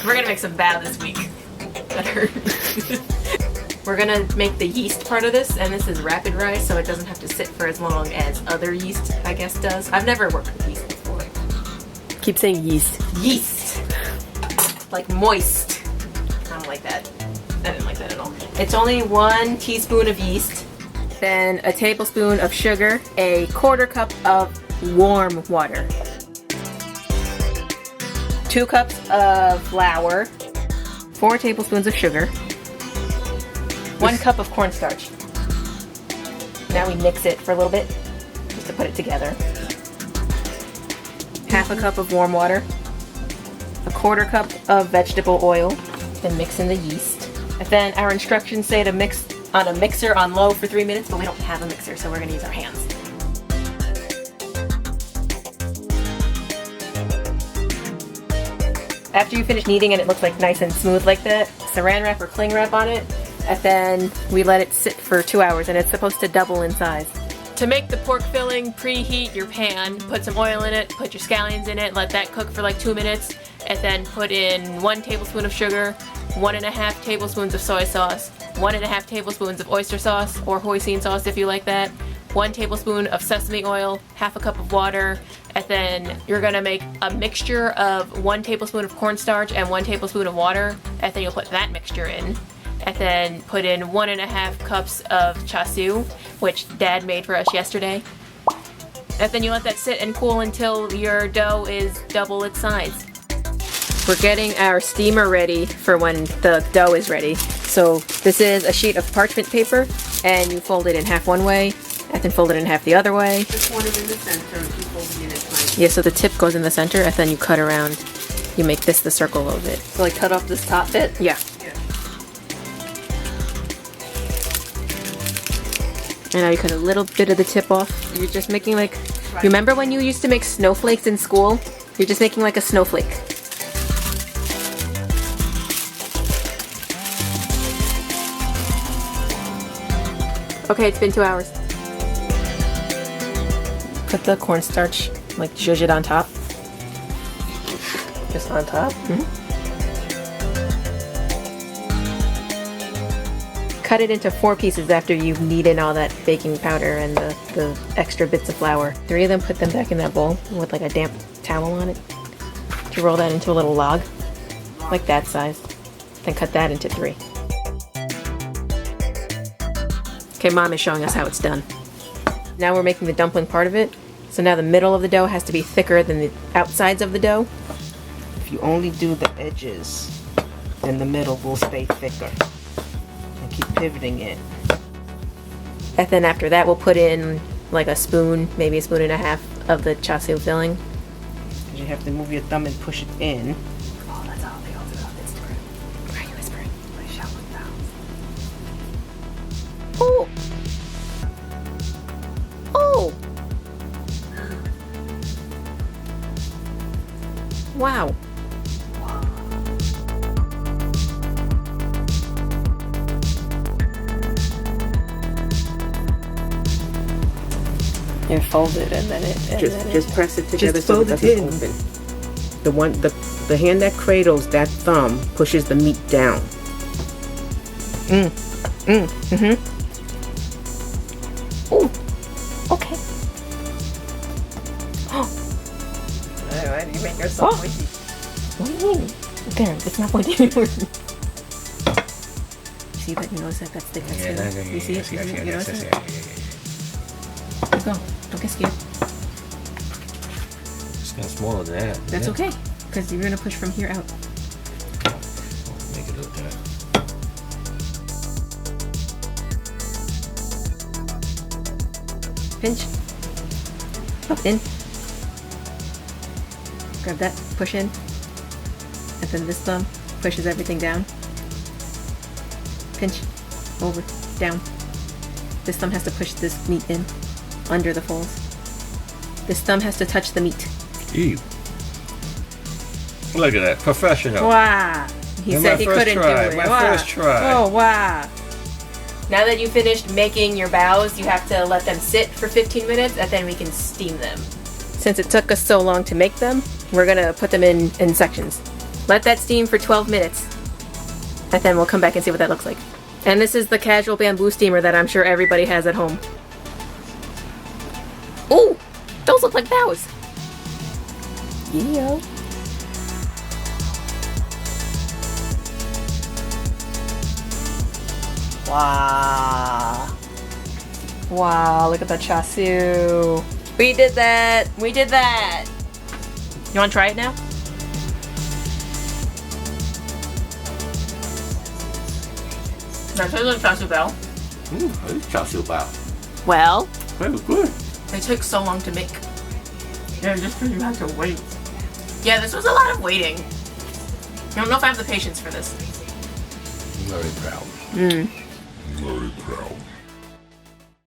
We're gonna make some bao this week. We're gonna make the yeast part of this, and this is rapid rise, so it doesn't have to sit for as long as other yeast, I guess, does. I've never worked with yeast before. Keep saying yeast. Yeast! Like moist. I don't like that. I didn't like that at all. It's only 1 teaspoon of yeast, then a tablespoon of sugar, a 1/4 cup of warm water, 2 cups of flour, 4 tablespoons of sugar, 1 cup of cornstarch. Now we mix it for a little bit, just to put it together. 1/2 cup of warm water, a 1/4 cup of vegetable oil, then mix in the yeast. And then our instructions say to mix on a mixer on low for 3 minutes, but we don't have a mixer, so we're gonna use our hands. After you finish kneading and it looks like nice and smooth like that, saran wrap or cling wrap on it, and then we let it sit for 2 hours, and it's supposed to double in size. To make the pork filling, preheat your pan, put some oil in it, put your scallions in it, let that cook for like 2 minutes, and then put in 1 tablespoon of sugar, 1.5 tablespoons of soy sauce, 1.5 tablespoons of oyster sauce, or hoisin sauce if you like that, 1 tablespoon of sesame oil, 1/2 cup of water, and then you're gonna make a mixture of 1 tablespoon of cornstarch and 1 tablespoon of water, and then you'll put that mixture in. And then put in 1.5 cups of char siu, which Dad made for us yesterday. And then you let that sit and cool until your dough is double its size. We're getting our steamer ready for when the dough is ready. So this is a sheet of parchment paper, and you fold it in half one way, and then fold it in half the other way. This one is in the center, and you fold it in at Yeah, so the tip goes in the center, and then you cut around. You make this the circle of it. So like cut off this top bit? Yeah. And now you cut a little bit of the tip off. You're just making like, you remember when you used to make snowflakes in school? You're just making like a snowflake. Okay, it's been 2 hours. Put the cornstarch, like zhuzh it on top. Just on top. Cut it into 4 pieces after you've kneaded all that baking powder and the extra bits of flour. 3 of them, put them back in that bowl with like a damp towel on it. To roll that into a little log, like that size. Then cut that into 3. Okay, Mom is showing us how it's done. Now we're making the dumpling part of it. So now the middle of the dough has to be thicker than the outsides of the dough. If you only do the edges, then the middle will stay thicker. Keep pivoting it. And then after that we'll put in like a spoon, maybe a spoon and a half of the char siu filling. You have to move your thumb and push it in. Oh, that's all they hold it on Instagram. Why are you whispering? I shout like that. Oh! Oh! Wow. You fold it and then it. Just press it together so it doesn't open. The hand that cradles that thumb pushes the meat down. Oh, okay. Why do you make yourself pointy? What do you mean? There, it's not pointy anymore. See that? You notice that that's thick? You see it? You notice it? Keep going. Don't get scared. It's kind of smaller than that. That's okay, because you're gonna push from here out. Make it look good. Pinch. Up in. Grab that. Push in. And then this thumb pushes everything down. Pinch. Over. Down. This thumb has to push this meat in. Under the folds. This thumb has to touch the meat. Ew. Look at that. Professional. Wow. He said he couldn't do it. My first try. Oh, wow. Now that you finished making your baos, you have to let them sit for 15 minutes and then we can steam them. Since it took us so long to make them, we're gonna put them in sections. Let that steam for 12 minutes. And then we'll come back and see what that looks like. And this is the casual bamboo steamer that I'm sure everybody has at home. Ooh! Those look like bows! Yeah. Wow. Wow, look at the char siu. We did that! We did that! You wanna try it now? That tastes like Char Siu Bao. It's Char Siu Bao. Well, Very good. it took so long to make. Yeah, just because you had to wait. Yeah, this was a lot of waiting. I don't know if I have the patience for this. Very proud. Mm. Very proud.